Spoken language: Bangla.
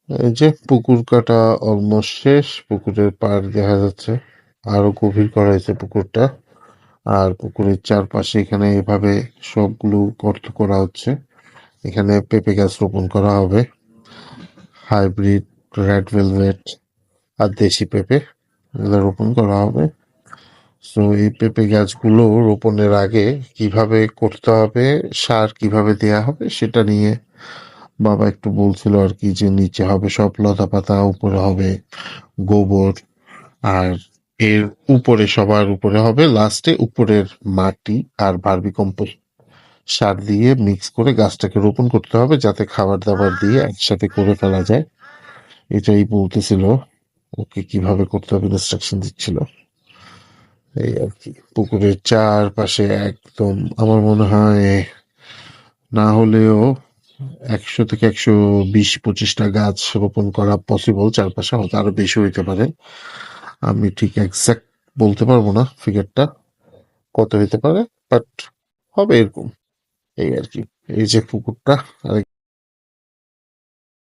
এই যে পুকুর কাটা অলমোস্ট শেষ, পুকুরের পাড় দেখা যাচ্ছে, আরো গভীর করা হয়েছে পুকুরটা। আর পুকুরের চারপাশে এখানে এভাবে সবগুলো গর্ত করা হচ্ছে। এখানে পেঁপে গাছ রোপণ করা হবে, হাইব্রিড, রেড ভেলভেট আর দেশি পেঁপে, এগুলো রোপণ করা হবে। সো এই পেঁপে গাছগুলো রোপণের আগে কিভাবে করতে হবে, সার কিভাবে দেয়া হবে সেটা নিয়ে বাবা একটু বলছিল আর কি, যে নিচে হবে সব লতা পাতা, উপরে হবে গোবর, আর এর উপরে, সবার উপরে হবে লাস্টে উপরের মাটি আর ভার্মি কম্পোস্ট সার দিয়ে মিক্স করে গাছটাকে রোপণ করতে হবে, যাতে খাবার দাবার দিয়ে একসাথে করে ফেলা যায়। এটাই বলতেছিল, ওকে কিভাবে করতে হবে ইনস্ট্রাকশন দিচ্ছিল। এই আর কি, পুকুরের চারপাশে একদম আমার মনে হয় না হলেও 100 থেকে 120-25টা গাছ রোপণ করা পসিবল, চারপাশে হয়তো আরো বেশি হইতে পারে। আমি ঠিক এক্সাক্ট বলতে পারবো না ফিগারটা কত হইতে পারে, বাট হবে এরকম। এই আর কি, এই যে পুকুরটা, আর